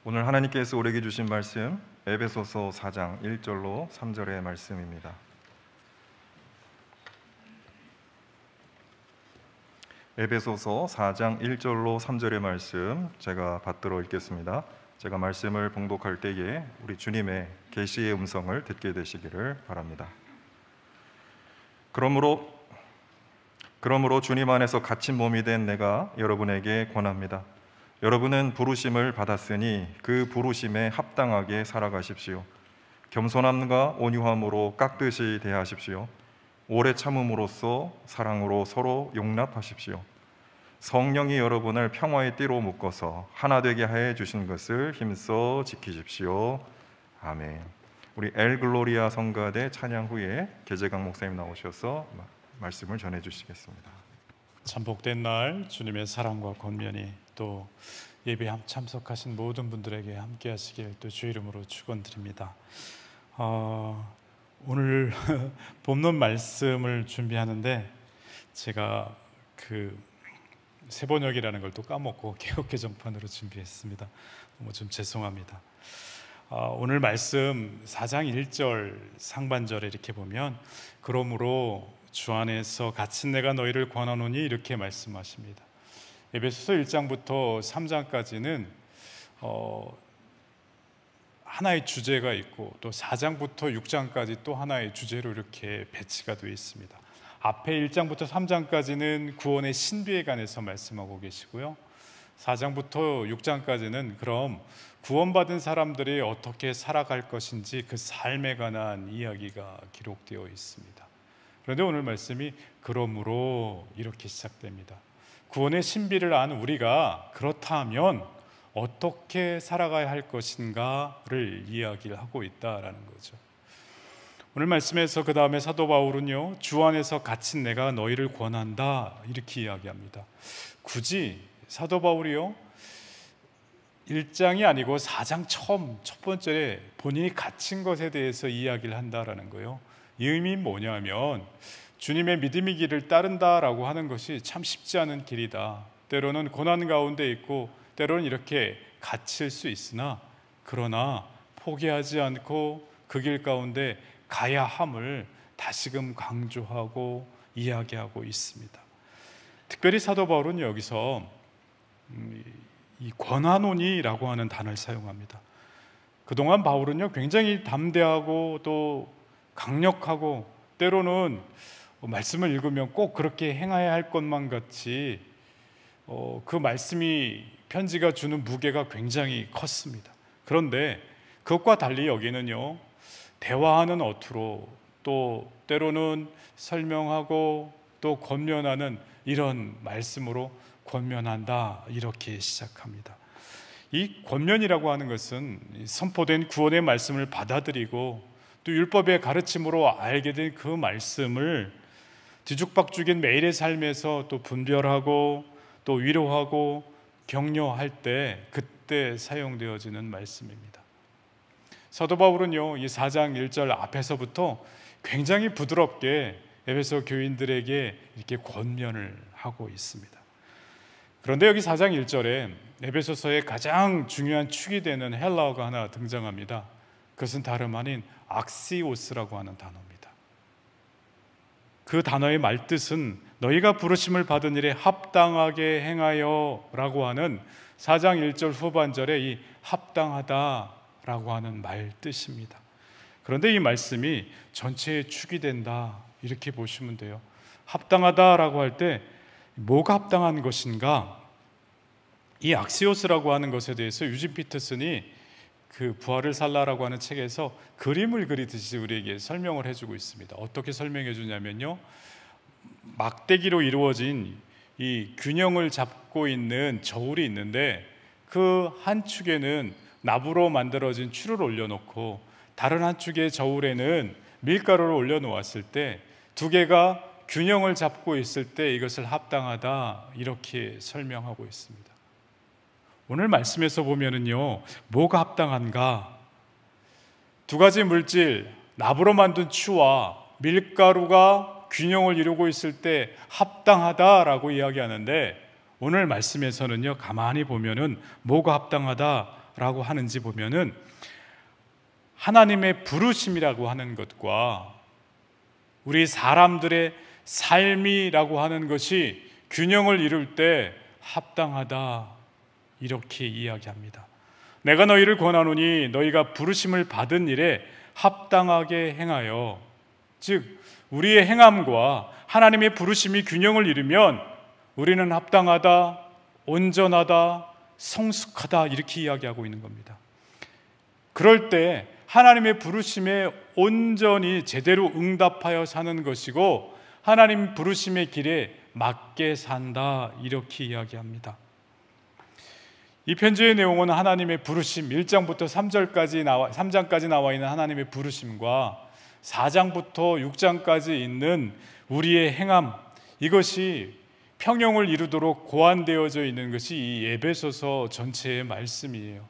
오늘 하나님께서 우리에게 주신 말씀 에베소서 4장 1절로 3절의 말씀입니다. 에베소서 4장 1절로 3절의 말씀 제가 받들어 읽겠습니다. 제가 말씀을 봉독할 때에 우리 주님의 계시의 음성을 듣게 되시기를 바랍니다. 그러므로 주님 안에서 갇힌 몸이 된 내가 여러분에게 권합니다. 여러분은 부르심을 받았으니 그 부르심에 합당하게 살아가십시오. 겸손함과 온유함으로 깍듯이 대하십시오. 오래 참음으로써 사랑으로 서로 용납하십시오. 성령이 여러분을 평화의 띠로 묶어서 하나 되게 하여 주신 것을 힘써 지키십시오. 아멘. 우리 엘 글로리아 성가대 찬양 후에 계재강 목사님 나오셔서 말씀을 전해 주시겠습니다. 참 복된 날, 주님의 사랑과 권면이 또 예배 참석하신 모든 분들에게 함께 하시길 또 주 이름으로 축원드립니다. 오늘 본문 말씀을 준비하는데 제가 세번역이라는 걸 또 까먹고 개역개정판으로 준비했습니다. 너무 좀 죄송합니다. 오늘 말씀 4장 1절 상반절에 이렇게 보면 그러므로 주 안에서 갇힌 내가 너희를 권하노니 이렇게 말씀하십니다. 에베소서 1장부터 3장까지는 하나의 주제가 있고 또 4장부터 6장까지 또 하나의 주제로 이렇게 배치가 되어 있습니다. 앞에 1장부터 3장까지는 구원의 신비에 관해서 말씀하고 계시고요, 4장부터 6장까지는 그럼 구원받은 사람들이 어떻게 살아갈 것인지 그 삶에 관한 이야기가 기록되어 있습니다. 그런데 오늘 말씀이 그러므로 이렇게 시작됩니다. 구원의 신비를 아는 우리가 그렇다면 어떻게 살아가야 할 것인가를 이야기를 하고 있다라는 거죠. 오늘 말씀에서 그 다음에 사도 바울은요, 주 안에서 갇힌 내가 너희를 권한다 이렇게 이야기합니다. 굳이 사도 바울이요 1장이 아니고 4장 첫 번째에 본인이 갇힌 것에 대해서 이야기를 한다라는 거예요. 이 의미는 뭐냐면 주님의 믿음의 길을 따른다라고 하는 것이 참 쉽지 않은 길이다. 때로는 고난 가운데 있고 때로는 이렇게 갇힐 수 있으나 그러나 포기하지 않고 그 길 가운데 가야 함을 다시금 강조하고 이야기하고 있습니다. 특별히 사도 바울은 여기서 이 권하노니라고 하는 단어를 사용합니다. 그동안 바울은요 굉장히 담대하고 또 강력하고 때로는 말씀을 읽으면 꼭 그렇게 행해야 할 것만 같이 그 말씀이 편지가 주는 무게가 굉장히 컸습니다. 그런데 그것과 달리 여기는요 대화하는 어투로 또 때로는 설명하고 또 권면하는 이런 말씀으로 권면한다 이렇게 시작합니다. 이 권면이라고 하는 것은 선포된 구원의 말씀을 받아들이고 또 율법의 가르침으로 알게 된 그 말씀을 뒤죽박죽인 매일의 삶에서 또 분별하고 또 위로하고 격려할 때 그때 사용되어지는 말씀입니다. 사도 바울은요 이 4장 1절 앞에서부터 굉장히 부드럽게 에베소 교인들에게 이렇게 권면을 하고 있습니다. 그런데 여기 4장 1절에 에베소서의 가장 중요한 축이 되는 헬라어가 하나 등장합니다. 그것은 다름 아닌 악시오스라고 하는 단어입니다. 그 단어의 말뜻은 너희가 부르심을 받은 일에 합당하게 행하여 라고 하는 4장 1절 후반절에 이 합당하다라고 하는 말뜻입니다. 그런데 이 말씀이 전체의 축이 된다 이렇게 보시면 돼요. 합당하다라고 할 때 뭐가 합당한 것인가? 이 악시오스라고 하는 것에 대해서 유진 피터슨이 그 부활을 살라라고 하는 책에서 그림을 그리듯이 우리에게 설명을 해주고 있습니다. 어떻게 설명해 주냐면요, 막대기로 이루어진 이 균형을 잡고 있는 저울이 있는데 그 한 축에는 나무로 만들어진 추를 올려놓고 다른 한 축의 저울에는 밀가루를 올려놓았을 때 두 개가 균형을 잡고 있을 때 이것을 합당하다 이렇게 설명하고 있습니다. 오늘 말씀에서 보면은요 뭐가 합당한가? 두 가지 물질 나무로 만든 추와 밀가루가 균형을 이루고 있을 때 합당하다라고 이야기하는데 오늘 말씀에서는요 가만히 보면은 뭐가 합당하다? 하는가라고 하는지 보면은 하나님의 부르심이라고 하는 것과 우리 사람들의 삶이라고 하는 것이 균형을 이룰 때 합당하다, 이렇게 이야기합니다. 내가 너희를 권하노니 너희가 부르심을 받은 일에 합당하게 행하여, 즉 우리의 행함과 하나님의 부르심이 균형을 이루면 우리는 합당하다, 온전하다, 성숙하다, 이렇게 이야기하고 있는 겁니다. 그럴 때 하나님의 부르심에 온전히 제대로 응답하여 사는 것이고 하나님 부르심의 길에 맞게 산다, 이렇게 이야기합니다. 이 편지의 내용은 하나님의 부르심 1장부터 3장까지 나와 있는 하나님의 부르심과 4장부터 6장까지 있는 우리의 행함, 이것이 평형을 이루도록 고안되어져 있는 것이 이 에베소서 전체의 말씀이에요.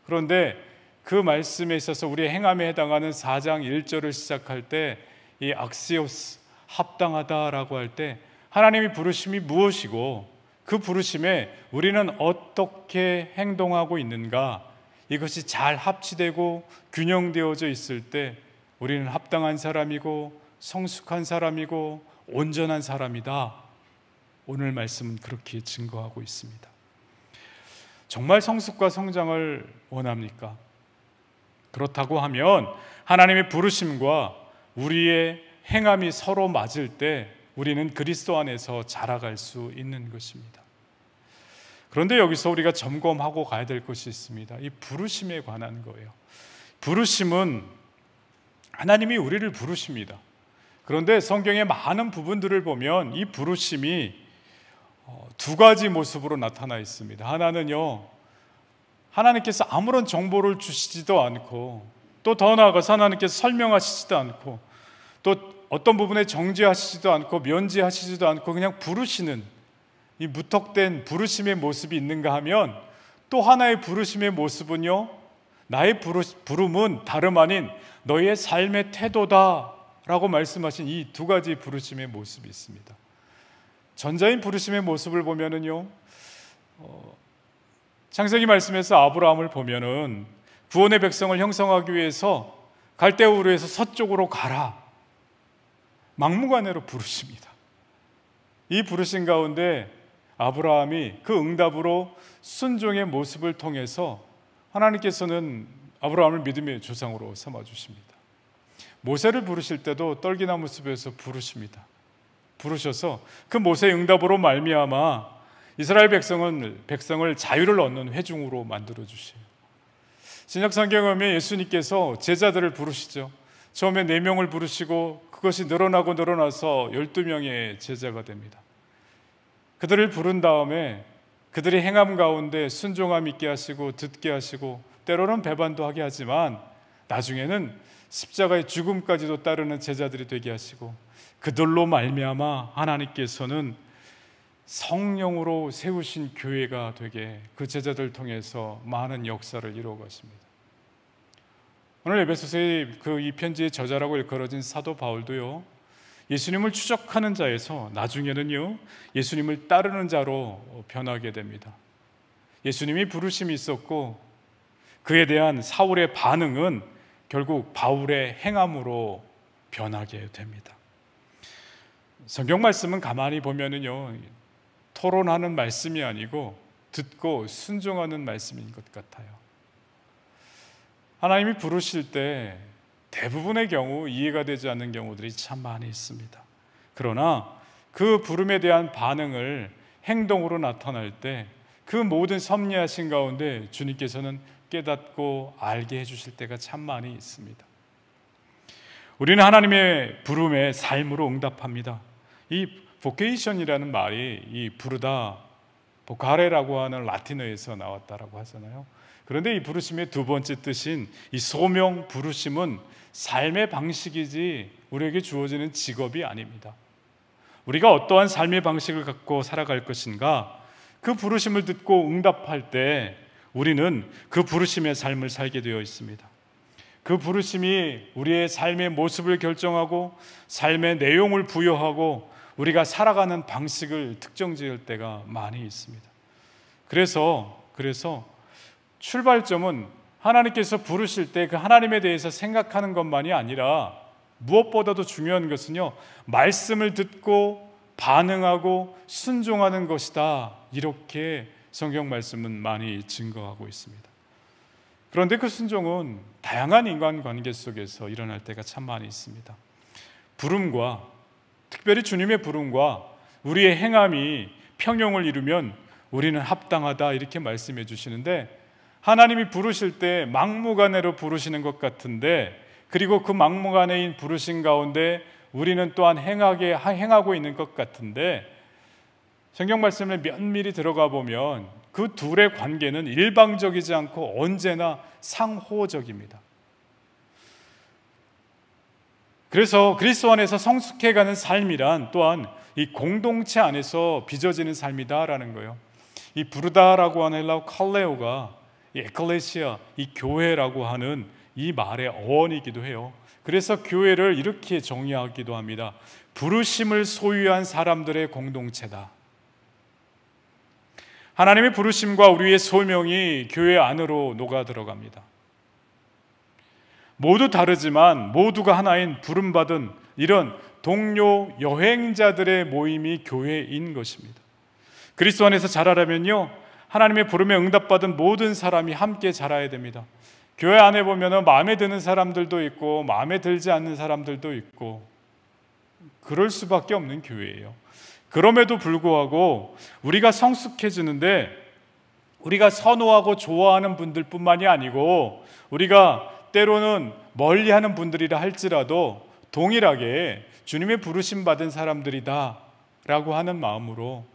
그런데 그 말씀에 있어서 우리의 행함에 해당하는 4장 1절을 시작할 때 이 악시오스, 합당하다라고 할 때 하나님의 부르심이 무엇이고 그 부르심에 우리는 어떻게 행동하고 있는가, 이것이 잘 합치되고 균형되어져 있을 때 우리는 합당한 사람이고 성숙한 사람이고 온전한 사람이다. 오늘 말씀은 그렇게 증거하고 있습니다. 정말 성숙과 성장을 원합니까? 그렇다고 하면 하나님의 부르심과 우리의 행함이 서로 맞을 때 우리는 그리스도 안에서 자라갈 수 있는 것입니다. 그런데 여기서 우리가 점검하고 가야 될 것이 있습니다. 이 부르심에 관한 거예요. 부르심은 하나님이 우리를 부르십니다. 그런데 성경의 많은 부분들을 보면 이 부르심이 두 가지 모습으로 나타나 있습니다. 하나는요, 하나님께서 아무런 정보를 주시지도 않고, 또 더 나아가서 하나님께서 설명하시지도 않고, 또 어떤 부분에 정죄하시지도 않고 면제하시지도 않고 그냥 부르시는 이 무턱된 부르심의 모습이 있는가 하면, 또 하나의 부르심의 모습은요, 나의 부름은 다름 아닌 너의 삶의 태도다 라고 말씀하신 이 두 가지 부르심의 모습이 있습니다. 전자인 부르심의 모습을 보면은요, 창세기 말씀에서 아브라함을 보면은 구원의 백성을 형성하기 위해서 갈대우르에서 서쪽으로 가라, 막무가내로 부르십니다. 이 부르심 가운데 아브라함이 그 응답으로 순종의 모습을 통해서 하나님께서는 아브라함을 믿음의 조상으로 삼아주십니다. 모세를 부르실 때도 떨기나무 숲에서 부르십니다. 부르셔서 그 모세의 응답으로 말미암아 이스라엘 백성을 자유를 얻는 회중으로 만들어 주세요. 신약 성경에 보면 예수님께서 제자들을 부르시죠. 처음에 4명을 부르시고 그것이 늘어나서 12명의 제자가 됩니다. 그들을 부른 다음에 그들의 행함 가운데 순종함 있게 하시고 듣게 하시고 때로는 배반도 하게 하지만 나중에는 십자가의 죽음까지도 따르는 제자들이 되게 하시고 그들로 말미암아 하나님께서는 성령으로 세우신 교회가 되게 그 제자들 통해서 많은 역사를 이루어 가십니다. 오늘 에베소서의 이 편지의 저자라고 일컬어진 사도 바울도요, 예수님을 추적하는 자에서 나중에는요 예수님을 따르는 자로 변하게 됩니다. 예수님이 부르심이 있었고 그에 대한 사울의 반응은 결국 바울의 행함으로 변하게 됩니다. 성경 말씀은 가만히 보면은요 토론하는 말씀이 아니고 듣고 순종하는 말씀인 것 같아요. 하나님이 부르실 때 대부분의 경우 이해가 되지 않는 경우들이 참 많이 있습니다. 그러나 그 부름에 대한 반응을 행동으로 나타날 때 그 모든 섭리하신 가운데 주님께서는 깨닫고 알게 해주실 때가 참 많이 있습니다. 우리는 하나님의 부름에 삶으로 응답합니다. 이 보케이션이라는 말이 이 부르다, 보카레라고 하는 라틴어에서 나왔다라고 하잖아요. 그런데 이 부르심의 두 번째 뜻인 이 소명 부르심은 삶의 방식이지 우리에게 주어지는 직업이 아닙니다. 우리가 어떠한 삶의 방식을 갖고 살아갈 것인가, 그 부르심을 듣고 응답할 때 우리는 그 부르심의 삶을 살게 되어 있습니다. 그 부르심이 우리의 삶의 모습을 결정하고 삶의 내용을 부여하고 우리가 살아가는 방식을 특정 지을 때가 많이 있습니다. 그래서 출발점은 하나님께서 부르실 때 그 하나님에 대해서 생각하는 것만이 아니라 무엇보다도 중요한 것은요, 말씀을 듣고 반응하고 순종하는 것이다. 이렇게 성경 말씀은 많이 증거하고 있습니다. 그런데 그 순종은 다양한 인간관계 속에서 일어날 때가 참 많이 있습니다. 부름과, 특별히 주님의 부름과 우리의 행함이 평형을 이루면 우리는 합당하다 이렇게 말씀해 주시는데, 하나님이 부르실 때 막무가내로 부르시는 것 같은데, 그리고 그 막무가내인 부르신 가운데 우리는 또한 행하고 있는 것 같은데, 성경 말씀에 면밀히 들어가 보면 그 둘의 관계는 일방적이지 않고 언제나 상호적입니다. 그래서 그리스도 안에서 성숙해가는 삶이란 또한 이 공동체 안에서 빚어지는 삶이다라는 거예요. 이 부르다라고 하는 헬라어 칼레오가 이 에클레시아, 이 교회라고 하는 이 말의 어원이기도 해요. 그래서 교회를 이렇게 정의하기도 합니다. 부르심을 소유한 사람들의 공동체다. 하나님의 부르심과 우리의 소명이 교회 안으로 녹아 들어갑니다. 모두 다르지만 모두가 하나인 부름받은 이런 동료 여행자들의 모임이 교회인 것입니다. 그리스도 안에서 자라려면요, 하나님의 부름에 응답받은 모든 사람이 함께 자라야 됩니다. 교회 안에 보면 마음에 드는 사람들도 있고 마음에 들지 않는 사람들도 있고 그럴 수밖에 없는 교회예요. 그럼에도 불구하고 우리가 성숙해지는데 우리가 선호하고 좋아하는 분들뿐만이 아니고 우리가 때로는 멀리하는 분들이라 할지라도 동일하게 주님의 부르심 받은 사람들이다 라고 하는 마음으로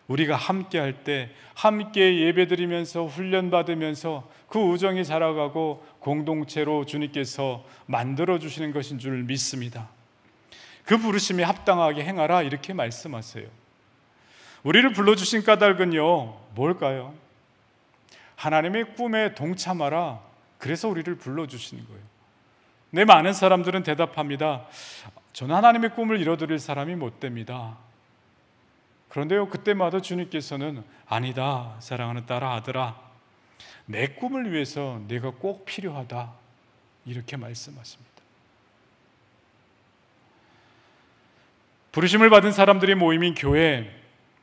우리가 함께 할 때 함께 예배드리면서 훈련받으면서 그 우정이 자라가고 공동체로 주님께서 만들어주시는 것인 줄 믿습니다. 그 부르심에 합당하게 행하라 이렇게 말씀하세요. 우리를 불러주신 까닭은요, 뭘까요? 하나님의 꿈에 동참하라. 그래서 우리를 불러주시는 거예요. 내 많은 사람들은 대답합니다. 저는 하나님의 꿈을 이뤄드릴 사람이 못 됩니다. 그런데요, 그때마다 주님께서는 아니다, 사랑하는 딸아, 아들아, 내 꿈을 위해서 네가 꼭 필요하다 이렇게 말씀하십니다. 부르심을 받은 사람들이 모임인 교회,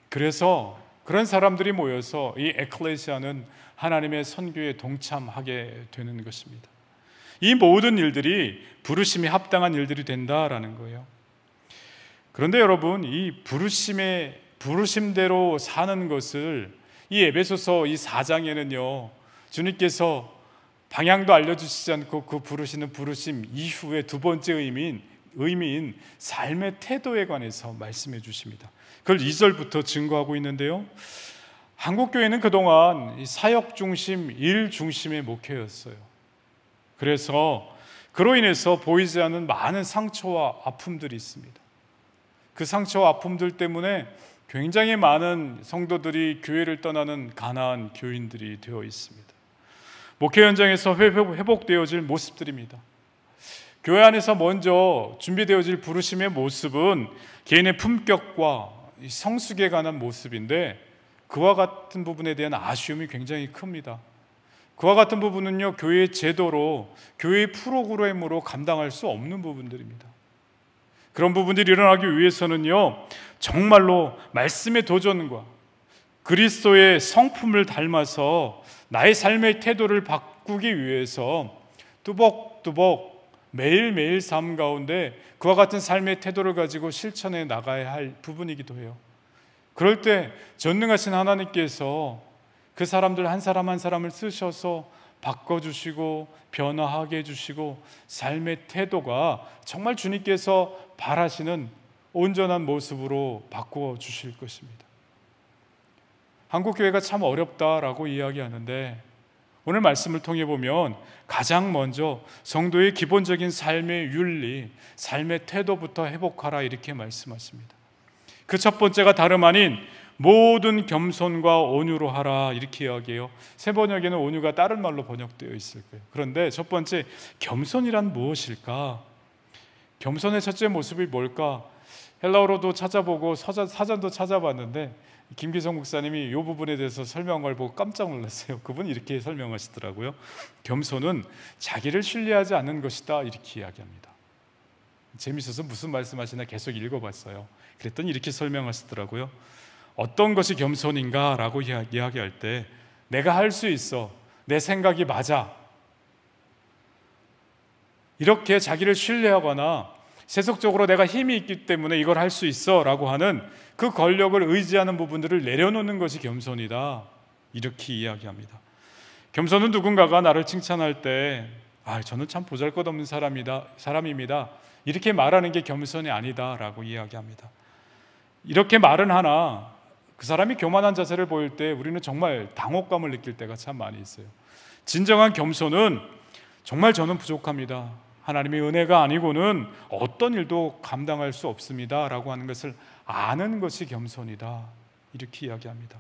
그래서 그런 사람들이 모여서 이 에클레시아는 하나님의 선교에 동참하게 되는 것입니다. 이 모든 일들이 부르심에 합당한 일들이 된다라는 거예요. 그런데 여러분, 이 부르심대로 사는 것을 이 에베소서 이 4장에는요, 주님께서 방향도 알려주시지 않고 그 부르시는 부르심 이후에 두 번째 의미인 삶의 태도에 관해서 말씀해 주십니다. 그걸 2절부터 증거하고 있는데요, 한국교회는 그동안 사역 중심, 일 중심의 목회였어요. 그래서 그로 인해서 보이지 않는 많은 상처와 아픔들이 있습니다. 그 상처와 아픔들 때문에 굉장히 많은 성도들이 교회를 떠나는 가난한 교인들이 되어 있습니다. 목회 현장에서 회복되어질 모습들입니다. 교회 안에서 먼저 준비되어질 부르심의 모습은 개인의 품격과 성숙에 관한 모습인데, 그와 같은 부분에 대한 아쉬움이 굉장히 큽니다. 그와 같은 부분은요, 교회의 제도로, 교회의 프로그램으로 감당할 수 없는 부분들입니다. 그런 부분들이 일어나기 위해서는요, 정말로 말씀의 도전과 그리스도의 성품을 닮아서 나의 삶의 태도를 바꾸기 위해서 뚜벅뚜벅 매일매일 삶 가운데 그와 같은 삶의 태도를 가지고 실천해 나가야 할 부분이기도 해요. 그럴 때 전능하신 하나님께서 그 사람들 한 사람 한 사람을 쓰셔서 바꿔주시고 변화하게 해주시고 삶의 태도가 정말 주님께서 바라시는 온전한 모습으로 바꾸어 주실 것입니다. 한국교회가 참 어렵다라고 이야기하는데, 오늘 말씀을 통해 보면 가장 먼저 성도의 기본적인 삶의 윤리, 삶의 태도부터 회복하라 이렇게 말씀하십니다. 그 첫 번째가 다름 아닌 모든 겸손과 온유로 하라 이렇게 이야기해요. 새 번역에는 온유가 다른 말로 번역되어 있을 거예요. 그런데 첫 번째, 겸손이란 무엇일까? 겸손의 첫째 모습이 뭘까? 헬라어로도 찾아보고 사전도 찾아봤는데 김기성 목사님이 이 부분에 대해서 설명한 걸 보고 깜짝 놀랐어요. 그분이 이렇게 설명하시더라고요. 겸손은 자기를 신뢰하지 않는 것이다, 이렇게 이야기합니다. 재밌어서 무슨 말씀하시나 계속 읽어봤어요. 그랬더니 이렇게 설명하시더라고요. 어떤 것이 겸손인가 라고 이야기할 때 내가 할 수 있어, 내 생각이 맞아, 이렇게 자기를 신뢰하거나 세속적으로 내가 힘이 있기 때문에 이걸 할 수 있어 라고 하는 그 권력을 의지하는 부분들을 내려놓는 것이 겸손이다, 이렇게 이야기합니다. 겸손은 누군가가 나를 칭찬할 때 저는 참 보잘것없는 사람입니다, 이렇게 말하는 게 겸손이 아니다 라고 이야기합니다. 이렇게 말은 하나 그 사람이 교만한 자세를 보일 때 우리는 정말 당혹감을 느낄 때가 참 많이 있어요. 진정한 겸손은 정말 저는 부족합니다, 하나님의 은혜가 아니고는 어떤 일도 감당할 수 없습니다 라고 하는 것을 아는 것이 겸손이다, 이렇게 이야기합니다.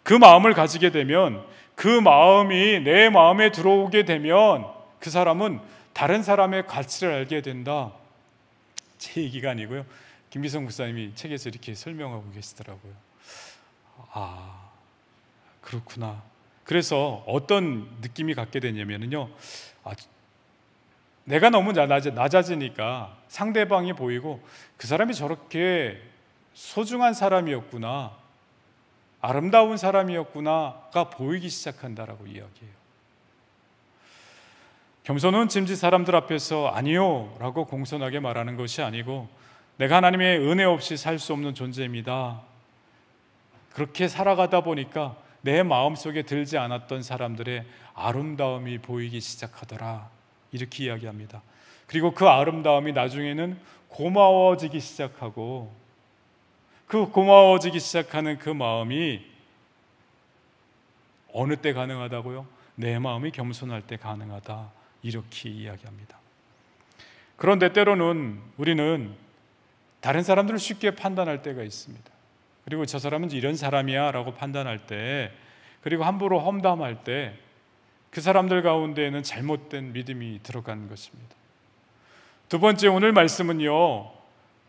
그 마음을 가지게 되면, 그 마음이 내 마음에 들어오게 되면 그 사람은 다른 사람의 가치를 알게 된다. 제 얘기가 아니고요, 김기성 목사님이 책에서 이렇게 설명하고 계시더라고요. 그렇구나. 그래서 어떤 느낌이 갖게 되냐면요, 내가 너무 낮아지니까 상대방이 보이고 그 사람이 저렇게 소중한 사람이었구나, 아름다운 사람이었구나가 보이기 시작한다라고 이야기해요. 겸손은 짐짓 사람들 앞에서 아니요 라고 공손하게 말하는 것이 아니고, 내가 하나님의 은혜 없이 살 수 없는 존재입니다, 그렇게 살아가다 보니까 내 마음속에 들지 않았던 사람들의 아름다움이 보이기 시작하더라, 이렇게 이야기합니다. 그리고 그 아름다움이 나중에는 고마워지기 시작하고, 그 고마워지기 시작하는 그 마음이 어느 때 가능하다고요? 내 마음이 겸손할 때 가능하다, 이렇게 이야기합니다. 그런데 때로는 우리는 다른 사람들을 쉽게 판단할 때가 있습니다. 그리고 저 사람은 이런 사람이야 라고 판단할 때, 그리고 함부로 험담할 때 그 사람들 가운데에는 잘못된 믿음이 들어간 것입니다. 두 번째, 오늘 말씀은요,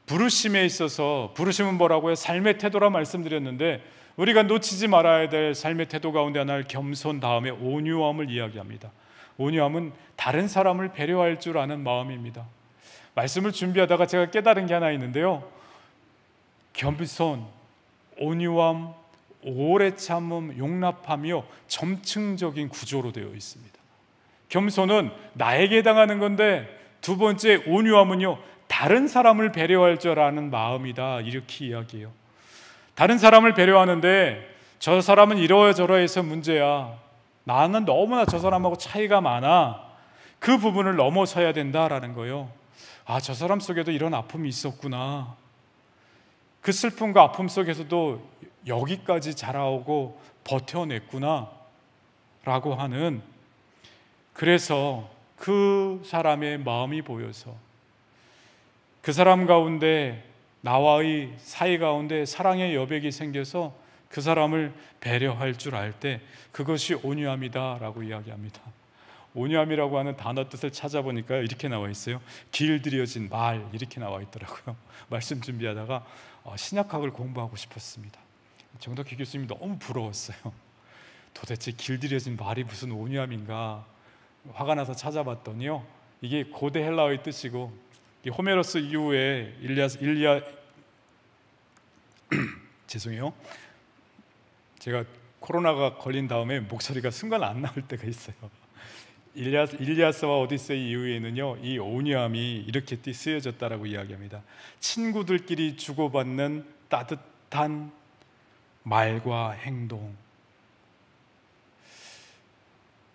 부르심에 있어서, 부르심은 뭐라고요? 삶의 태도라 말씀드렸는데, 우리가 놓치지 말아야 될 삶의 태도 가운데 하나를 겸손 다음에 온유함을 이야기합니다. 온유함은 다른 사람을 배려할 줄 아는 마음입니다. 말씀을 준비하다가 제가 깨달은 게 하나 있는데요, 겸손, 온유함, 오래 참음, 용납함이요, 점층적인 구조로 되어 있습니다. 겸손은 나에게 당하는 건데, 두 번째 온유함은요, 다른 사람을 배려할 줄 아는 마음이다, 이렇게 이야기해요. 다른 사람을 배려하는데 저 사람은 이러저러해서 문제야, 나는 너무나 저 사람하고 차이가 많아, 그 부분을 넘어서야 된다라는 거예요. 저 사람 속에도 이런 아픔이 있었구나, 그 슬픔과 아픔 속에서도 여기까지 자라오고 버텨냈구나 라고 하는, 그래서 그 사람의 마음이 보여서 그 사람 가운데, 나와의 사이 가운데 사랑의 여백이 생겨서 그 사람을 배려할 줄 알 때, 그것이 온유함이다 라고 이야기합니다. 온유함이라고 하는 단어 뜻을 찾아보니까 이렇게 나와 있어요. 길들여진 말, 이렇게 나와 있더라고요. 말씀 준비하다가 신약학을 공부하고 싶었습니다. 정덕희 교수님이 너무 부러웠어요. 도대체 길들여진 말이 무슨 온유함인가, 화가 나서 찾아봤더니요, 이게 고대 헬라어의 뜻이고, 호메로스 이후에 일리아 죄송해요, 제가 코로나가 걸린 다음에 목소리가 순간 안 나올 때가 있어요. 일리아스와 오디세이 이후에는요, 이 온유함이 이렇게 쓰여졌다라고 이야기합니다. 친구들끼리 주고받는 따뜻한 말과 행동.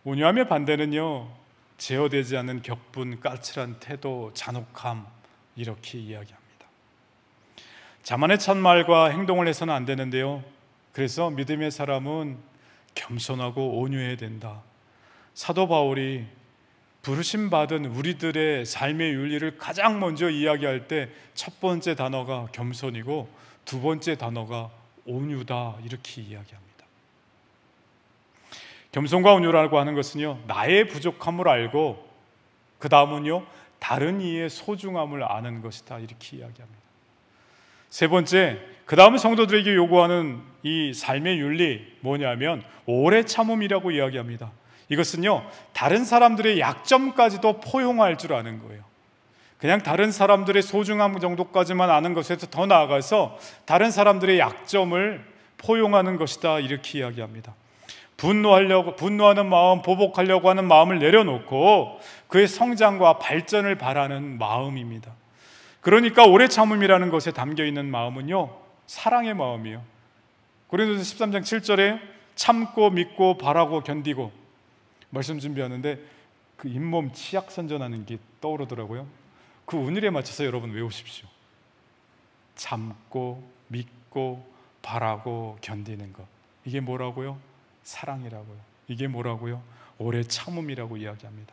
온유함의 반대는요, 제어되지 않은 격분, 까칠한 태도, 잔혹함, 이렇게 이야기합니다. 자만의 찬말과 행동을 해서는 안 되는데요, 그래서 믿음의 사람은 겸손하고 온유해야 된다. 사도 바울이 부르심 받은 우리들의 삶의 윤리를 가장 먼저 이야기할 때 첫 번째 단어가 겸손이고 두 번째 단어가 온유다, 이렇게 이야기합니다. 겸손과 온유라고 하는 것은요, 나의 부족함을 알고 그 다음은요, 다른 이의 소중함을 아는 것이다, 이렇게 이야기합니다. 세 번째, 그 다음 성도들에게 요구하는 이 삶의 윤리 뭐냐면 오래 참음이라고 이야기합니다. 이것은요, 다른 사람들의 약점까지도 포용할 줄 아는 거예요. 그냥 다른 사람들의 소중함 정도까지만 아는 것에서 더 나아가서 다른 사람들의 약점을 포용하는 것이다, 이렇게 이야기합니다. 분노하는 마음, 보복하려고 하는 마음을 내려놓고 그의 성장과 발전을 바라는 마음입니다. 그러니까 오래 참음이라는 것에 담겨 있는 마음은요, 사랑의 마음이에요. 고린도서 13장 7절에 참고 믿고 바라고 견디고, 말씀 준비하는데 그 잇몸 치약 선전하는 게 떠오르더라고요. 그 운율에 맞춰서 여러분 외우십시오. 참고 믿고 바라고 견디는 것, 이게 뭐라고요? 사랑이라고요. 이게 뭐라고요? 오래 참음이라고 이야기합니다.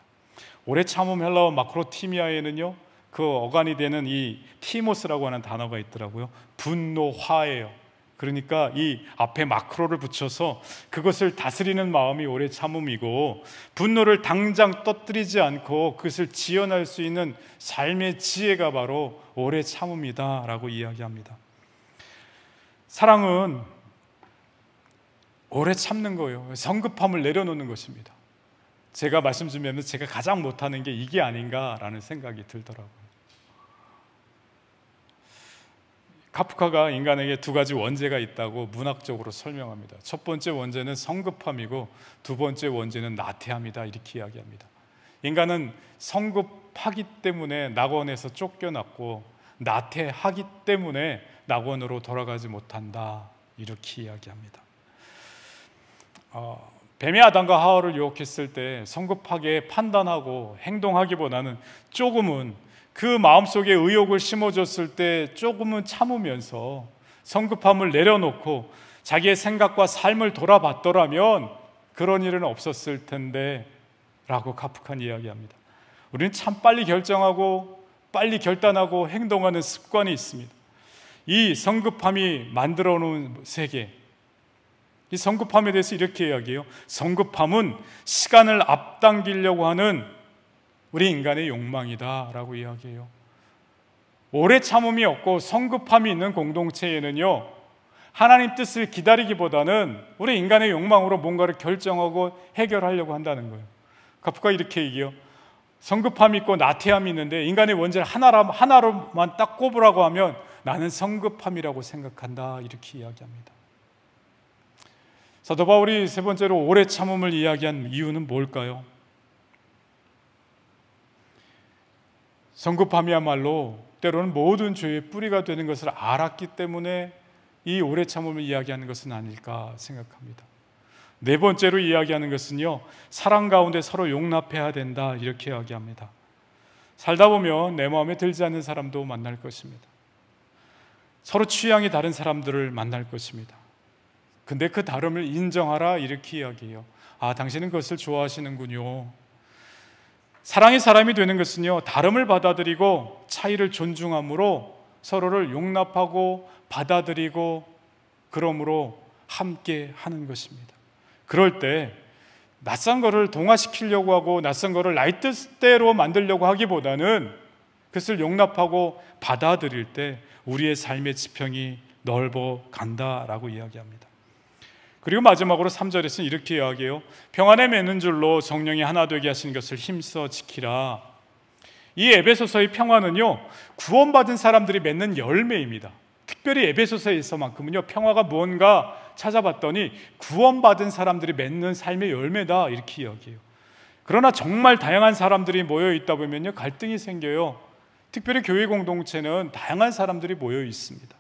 오래 참음 헬라어 마크로티미아에는요, 그 어간이 되는 이 티모스라고 하는 단어가 있더라고요. 분노화예요. 그러니까 이 앞에 마크로를 붙여서 그것을 다스리는 마음이 오래 참음이고, 분노를 당장 터뜨리지 않고 그것을 지연할 수 있는 삶의 지혜가 바로 오래 참음이다라고 이야기합니다. 사랑은 오래 참는 거예요. 성급함을 내려놓는 것입니다. 제가 말씀 주면 제가 가장 못하는 게 이게 아닌가라는 생각이 들더라고요. 카프카가 인간에게 두 가지 원죄가 있다고 문학적으로 설명합니다. 첫 번째 원죄는 성급함이고 두 번째 원죄는 나태함이다, 이렇게 이야기합니다. 인간은 성급하기 때문에 낙원에서 쫓겨났고 나태하기 때문에 낙원으로 돌아가지 못한다, 이렇게 이야기합니다. 뱀이 아담과 하와를 유혹했을 때 성급하게 판단하고 행동하기보다는 조금은 그 마음속에 의욕을 심어줬을 때 조금은 참으면서 성급함을 내려놓고 자기의 생각과 삶을 돌아봤더라면 그런 일은 없었을 텐데 라고 카프카는 이야기합니다. 우리는 참 빨리 결정하고 빨리 결단하고 행동하는 습관이 있습니다. 이 성급함이 만들어 놓은 세계, 이 성급함에 대해서 이렇게 이야기해요. 성급함은 시간을 앞당기려고 하는 우리 인간의 욕망이다 라고 이야기해요. 오래 참음이 없고 성급함이 있는 공동체에는요, 하나님 뜻을 기다리기보다는 우리 인간의 욕망으로 뭔가를 결정하고 해결하려고 한다는 거예요. 카프카 이렇게 얘기해요. 성급함이 있고 나태함이 있는데 인간의 원죄를 하나로만 딱 꼽으라고 하면 나는 성급함이라고 생각한다, 이렇게 이야기합니다. 사도 바울이 세 번째로 오래 참음을 이야기한 이유는 뭘까요? 성급함이야말로 때로는 모든 죄의 뿌리가 되는 것을 알았기 때문에 이 오래 참음을 이야기하는 것은 아닐까 생각합니다. 네 번째로 이야기하는 것은요, 사랑 가운데 서로 용납해야 된다, 이렇게 이야기합니다. 살다 보면 내 마음에 들지 않는 사람도 만날 것입니다. 서로 취향이 다른 사람들을 만날 것입니다. 근데 그 다름을 인정하라, 이렇게 이야기해요. 아, 당신은 그것을 좋아하시는군요. 사랑의 사람이 되는 것은요, 다름을 받아들이고 차이를 존중함으로 서로를 용납하고 받아들이고 그러므로 함께 하는 것입니다. 그럴 때 낯선 거를 동화시키려고 하고 낯선 거를 나의 뜻대로 만들려고 하기보다는 그것을 용납하고 받아들일 때 우리의 삶의 지평이 넓어 간다라고 이야기합니다. 그리고 마지막으로 3절에서는 이렇게 이야기해요. 평안에 매는 줄로 성령이 하나 되게 하신 것을 힘써 지키라. 이 에베소서의 평화는요, 구원받은 사람들이 맺는 열매입니다. 특별히 에베소서에서만큼은요, 평화가 무언가 찾아봤더니 구원받은 사람들이 맺는 삶의 열매다, 이렇게 이야기해요. 그러나 정말 다양한 사람들이 모여 있다 보면요, 갈등이 생겨요. 특별히 교회 공동체는 다양한 사람들이 모여 있습니다.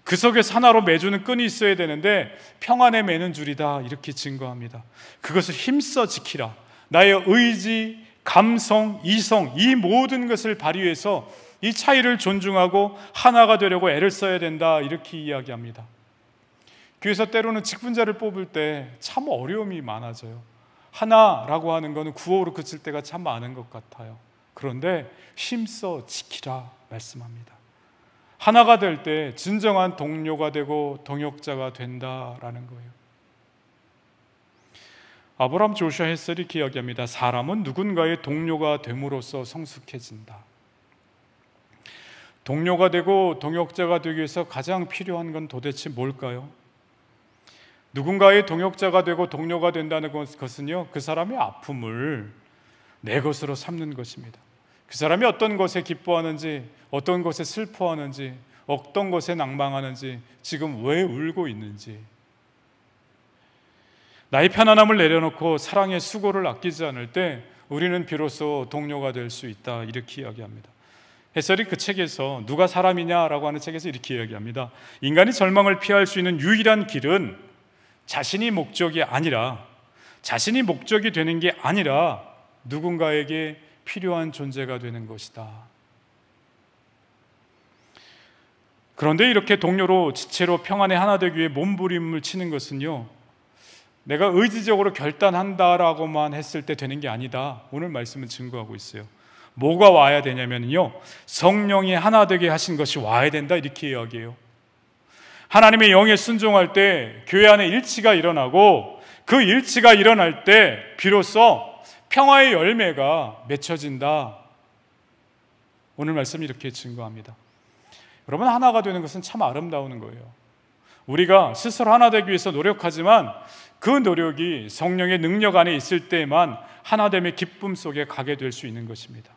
그 속에서 하나로 매주는 끈이 있어야 되는데 평안에 매는 줄이다, 이렇게 증거합니다. 그것을 힘써 지키라. 나의 의지, 감성, 이성, 이 모든 것을 발휘해서 이 차이를 존중하고 하나가 되려고 애를 써야 된다, 이렇게 이야기합니다. 교회에서 때로는 직분자를 뽑을 때 참 어려움이 많아져요. 하나라고 하는 것은 구호로 그칠 때가 참 많은 것 같아요. 그런데 힘써 지키라 말씀합니다. 하나가 될 때 진정한 동료가 되고 동역자가 된다라는 거예요. 아브라함 조슈아 헬셀이 이렇게 이야기합니다. 사람은 누군가의 동료가 됨으로써 성숙해진다. 동료가 되고 동역자가 되기 위해서 가장 필요한 건 도대체 뭘까요? 누군가의 동역자가 되고 동료가 된다는 것은요, 그 사람의 아픔을 내 것으로 삼는 것입니다. 그 사람이 어떤 것에 기뻐하는지, 어떤 것에 슬퍼하는지, 어떤 것에 낭망하는지, 지금 왜 울고 있는지, 나의 편안함을 내려놓고 사랑의 수고를 아끼지 않을 때 우리는 비로소 동료가 될 수 있다, 이렇게 이야기합니다. 해설이 그 책에서 누가 사람이냐라고 하는 책에서 이렇게 이야기합니다. 인간이 절망을 피할 수 있는 유일한 길은 자신이 목적이 아니라, 자신이 목적이 되는 게 아니라 누군가에게 필요한 존재가 되는 것이다. 그런데 이렇게 동료로 지체로 평안에 하나 되기 위해 몸부림을 치는 것은요, 내가 의지적으로 결단한다라고만 했을 때 되는 게 아니다. 오늘 말씀은 증거하고 있어요. 뭐가 와야 되냐면요, 성령이 하나 되게 하신 것이 와야 된다, 이렇게 이야기해요. 하나님의 영에 순종할 때 교회 안에 일치가 일어나고, 그 일치가 일어날 때 비로소 평화의 열매가 맺혀진다. 오늘 말씀이 이렇게 증거합니다. 여러분, 하나가 되는 것은 참 아름다운 거예요. 우리가 스스로 하나 되기 위해서 노력하지만 그 노력이 성령의 능력 안에 있을 때만 하나됨의 기쁨 속에 가게 될 수 있는 것입니다.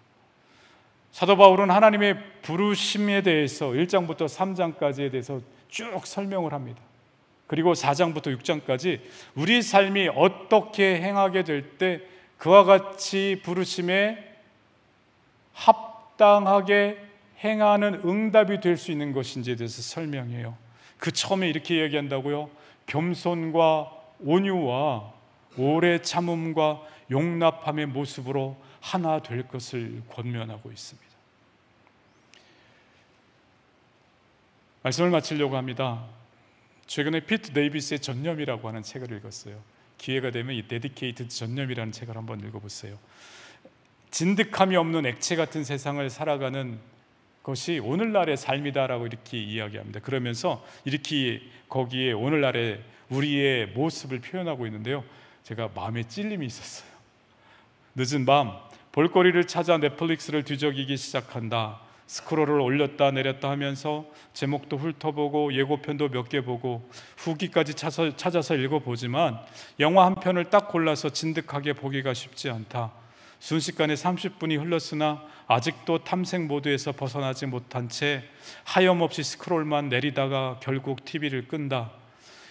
사도 바울은 하나님의 부르심에 대해서 1장부터 3장까지에 대해서 쭉 설명을 합니다. 그리고 4장부터 6장까지 우리 삶이 어떻게 행하게 될 때 그와 같이 부르심에 합당하게 행하는 응답이 될 수 있는 것인지에 대해서 설명해요. 그 처음에 이렇게 얘기한다고요. 겸손과 온유와 오래 참음과 용납함의 모습으로 하나 될 것을 권면하고 있습니다. 말씀을 마치려고 합니다. 최근에 피트 데이비스의 전념이라고 하는 책을 읽었어요. 기회가 되면 이 데디케이티드 전념이라는 책을 한번 읽어보세요. 진득함이 없는 액체 같은 세상을 살아가는 것이 오늘날의 삶이다라고 이렇게 이야기합니다. 그러면서 이렇게 거기에 오늘날의 우리의 모습을 표현하고 있는데요, 제가 마음에 찔림이 있었어요. 늦은 밤 볼거리를 찾아 넷플릭스를 뒤적이기 시작한다. 스크롤을 올렸다 내렸다 하면서 제목도 훑어보고 예고편도 몇 개 보고 후기까지 찾아서 읽어보지만 영화 한 편을 딱 골라서 진득하게 보기가 쉽지 않다. 순식간에 30분이 흘렀으나 아직도 탐색 모드에서 벗어나지 못한 채 하염없이 스크롤만 내리다가 결국 TV를 끈다.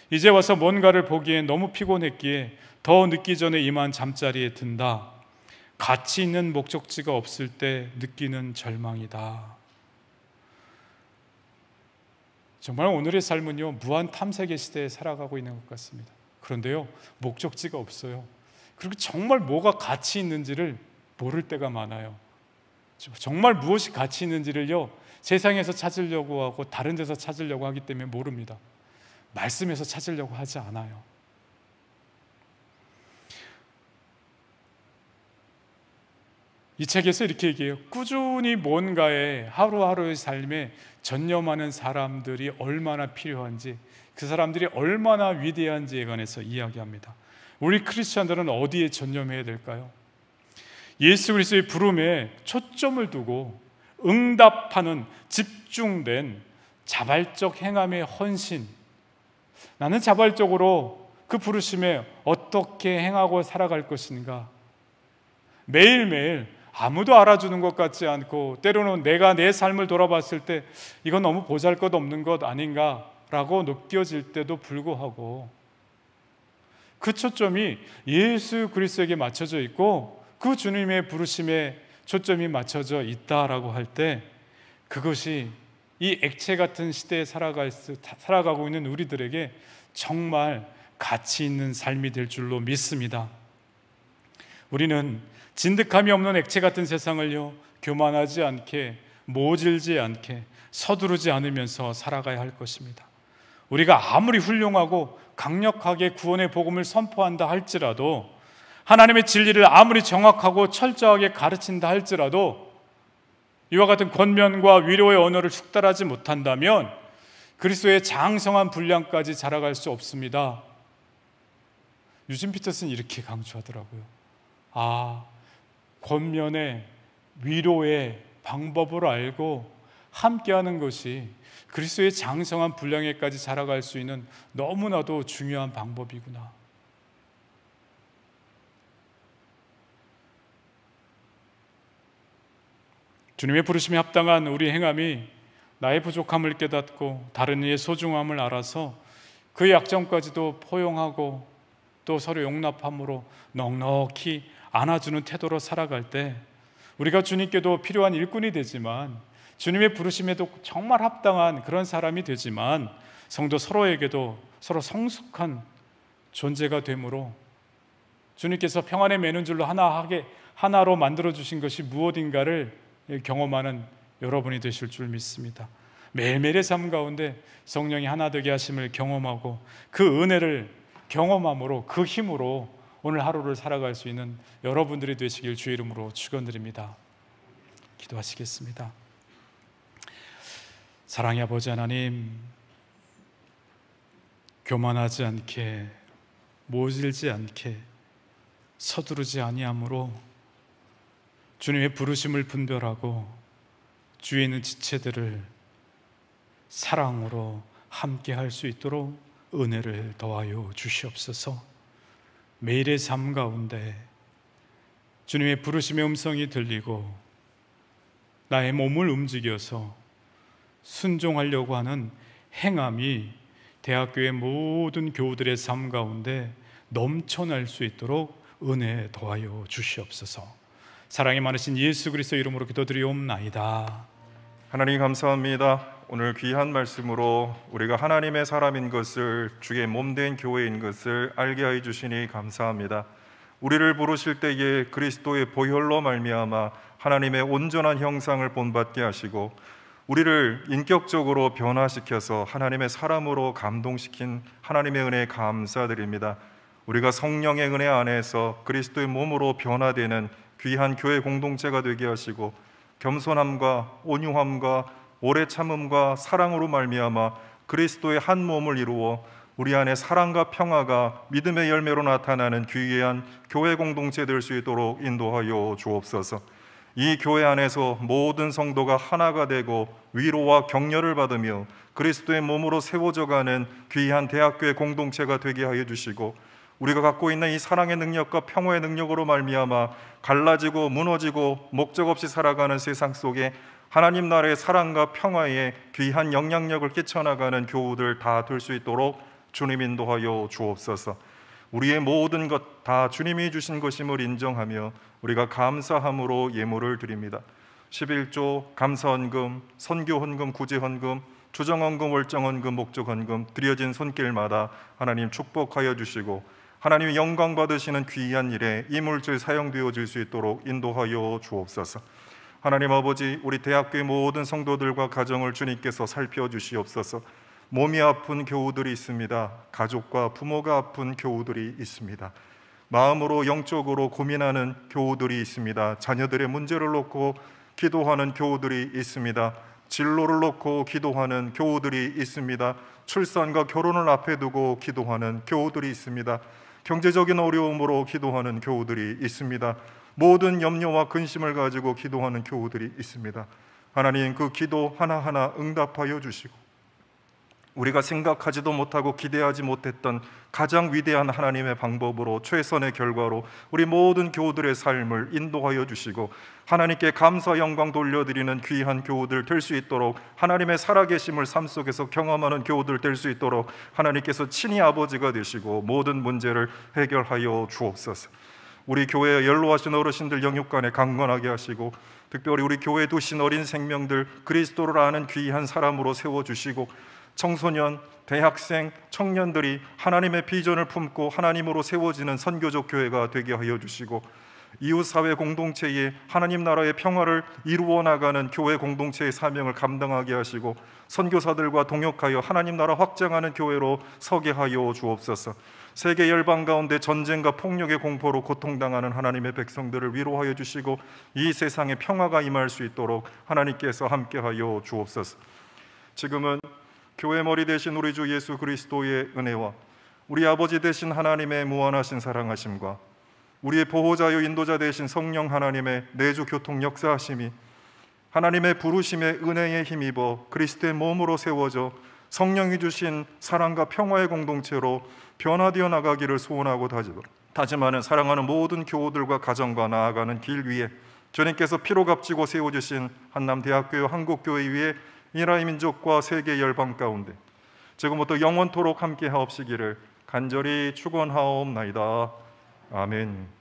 이제 와서 뭔가를 보기에 너무 피곤했기에 더 늦기 전에 이만 잠자리에 든다. 가치 있는 목적지가 없을 때 느끼는 절망이다. 정말 오늘의 삶은요, 무한 탐색의 시대에 살아가고 있는 것 같습니다. 그런데요, 목적지가 없어요. 그리고 정말 뭐가 가치 있는지를 모를 때가 많아요. 정말 무엇이 가치 있는지를요, 세상에서 찾으려고 하고 다른 데서 찾으려고 하기 때문에 모릅니다. 말씀에서 찾으려고 하지 않아요. 이 책에서 이렇게 얘기해요. 꾸준히 뭔가에 하루하루의 삶에 전념하는 사람들이 얼마나 필요한지, 그 사람들이 얼마나 위대한지에 관해서 이야기합니다. 우리 크리스천들은 어디에 전념해야 될까요? 예수 그리스도의 부름에 초점을 두고 응답하는 집중된 자발적 행함의 헌신, 나는 자발적으로 그 부르심에 어떻게 행하고 살아갈 것인가, 매일매일 아무도 알아주는 것 같지 않고 때로는 내가 내 삶을 돌아봤을 때 이건 너무 보잘것없는 것 아닌가라고 느껴질 때도 불구하고 그 초점이 예수 그리스도에게 맞춰져 있고 그 주님의 부르심에 초점이 맞춰져 있다라고 할 때 그것이 이 액체 같은 시대에 살아가고 있는 우리들에게 정말 가치 있는 삶이 될 줄로 믿습니다. 우리는 진득함이 없는 액체 같은 세상을요, 교만하지 않게, 모질지 않게, 서두르지 않으면서 살아가야 할 것입니다. 우리가 아무리 훌륭하고 강력하게 구원의 복음을 선포한다 할지라도, 하나님의 진리를 아무리 정확하고 철저하게 가르친다 할지라도 이와 같은 권면과 위로의 언어를 숙달하지 못한다면 그리스도의 장성한 분량까지 자라갈 수 없습니다. 유진 피터슨이 이렇게 강조하더라고요. 권면의 위로의 방법을 알고 함께하는 것이 그리스도의 장성한 분량에까지 자라갈 수 있는 너무나도 중요한 방법이구나. 주님의 부르심에 합당한 우리 행함이 나의 부족함을 깨닫고 다른 이의 소중함을 알아서 그 약점까지도 포용하고 또 서로 용납함으로 넉넉히 안아주는 태도로 살아갈 때 우리가 주님께도 필요한 일꾼이 되지만 주님의 부르심에도 정말 합당한 그런 사람이 되지만 성도 서로에게도 서로 성숙한 존재가 되므로 주님께서 평안의 맨은줄로 하나로 만들어주신 것이 무엇인가를 경험하는 여러분이 되실 줄 믿습니다. 매일매일의 삶 가운데 성령이 하나 되게 하심을 경험하고 그 은혜를 경험함으로 그 힘으로 오늘 하루를 살아갈 수 있는 여러분들이 되시길 주의 이름으로 축원드립니다. 기도하시겠습니다. 사랑의 아버지 하나님, 교만하지 않게, 모질지 않게, 서두르지 아니함으로 주님의 부르심을 분별하고 주위에 있는 지체들을 사랑으로 함께 할 수 있도록 은혜를 더하여 주시옵소서. 매일의 삶 가운데 주님의 부르심의 음성이 들리고 나의 몸을 움직여서 순종하려고 하는 행함이 대학교의 모든 교우들의 삶 가운데 넘쳐날 수 있도록 은혜 더하여 주시옵소서. 사랑이 많으신 예수 그리스도 이름으로 기도드리옵나이다. 하나님 감사합니다. 오늘 귀한 말씀으로 우리가 하나님의 사람인 것을, 주의 몸된 교회인 것을 알게 하여 주시니 감사합니다. 우리를 부르실 때에 그리스도의 보혈로 말미암아 하나님의 온전한 형상을 본받게 하시고 우리를 인격적으로 변화시켜서 하나님의 사람으로 감동시킨 하나님의 은혜에 감사드립니다. 우리가 성령의 은혜 안에서 그리스도의 몸으로 변화되는 귀한 교회 공동체가 되게 하시고 겸손함과 온유함과 오래 참음과 사랑으로 말미암아 그리스도의 한 몸을 이루어 우리 안에 사랑과 평화가 믿음의 열매로 나타나는 귀한 교회 공동체 될 수 있도록 인도하여 주옵소서. 이 교회 안에서 모든 성도가 하나가 되고 위로와 격려를 받으며 그리스도의 몸으로 세워져가는 귀한 대학교의 공동체가 되게 하여 주시고 우리가 갖고 있는 이 사랑의 능력과 평화의 능력으로 말미암아 갈라지고 무너지고 목적 없이 살아가는 세상 속에 하나님 나라의 사랑과 평화의 귀한 영향력을 끼쳐나가는 교우들 다 될 수 있도록 주님 인도하여 주옵소서. 우리의 모든 것 다 주님이 주신 것임을 인정하며 우리가 감사함으로 예물을 드립니다. 11조, 감사헌금, 선교헌금, 구제헌금, 주정헌금, 월정헌금, 목적헌금 드려진 손길마다 하나님 축복하여 주시고 하나님의 영광 받으시는 귀한 일에 이 물질 사용되어질 수 있도록 인도하여 주옵소서. 하나님 아버지, 우리 대학교의 모든 성도들과 가정을 주님께서 살펴주시옵소서. 몸이 아픈 교우들이 있습니다. 가족과 부모가 아픈 교우들이 있습니다. 마음으로 영적으로 고민하는 교우들이 있습니다. 자녀들의 문제를 놓고 기도하는 교우들이 있습니다. 진로를 놓고 기도하는 교우들이 있습니다. 출산과 결혼을 앞에 두고 기도하는 교우들이 있습니다. 경제적인 어려움으로 기도하는 교우들이 있습니다. 모든 염려와 근심을 가지고 기도하는 교우들이 있습니다. 하나님, 그 기도 하나하나 응답하여 주시고 우리가 생각하지도 못하고 기대하지 못했던 가장 위대한 하나님의 방법으로 최선의 결과로 우리 모든 교우들의 삶을 인도하여 주시고 하나님께 감사 영광 돌려드리는 귀한 교우들 될 수 있도록 하나님의 살아계심을 삶 속에서 경험하는 교우들 될 수 있도록 하나님께서 친히 아버지가 되시고 모든 문제를 해결하여 주옵소서. 우리 교회에 연로하신 어르신들 영육간에 강건하게 하시고 특별히 우리 교회에 두신 어린 생명들 그리스도를 아는 귀한 사람으로 세워주시고 청소년, 대학생, 청년들이 하나님의 비전을 품고 하나님으로 세워지는 선교적 교회가 되게 하여 주시고 이웃사회 공동체에 하나님 나라의 평화를 이루어 나가는 교회 공동체의 사명을 감당하게 하시고 선교사들과 동역하여 하나님 나라 확장하는 교회로 서게 하여 주옵소서. 세계 열방 가운데 전쟁과 폭력의 공포로 고통당하는 하나님의 백성들을 위로하여 주시고 이 세상에 평화가 임할 수 있도록 하나님께서 함께하여 주옵소서. 지금은 교회 머리 되신 우리 주 예수 그리스도의 은혜와 우리 아버지 되신 하나님의 무한하신 사랑하심과 우리의 보호자요 인도자 되신 성령 하나님의 내주 교통 역사하심이 하나님의 부르심의 은혜에 힘입어 그리스도의 몸으로 세워져 성령이 주신 사랑과 평화의 공동체로 변화되어 나가기를 소원하고 다짐하는 사랑하는 모든 교우들과 가정과 나아가는 길 위에 주님께서 피로 값지고 세워주신 한남대학교 한국교회 위에 이스라엘 민족과 세계 열방 가운데 지금부터 영원토록 함께 하옵시기를 간절히 축원하옵나이다. 아멘.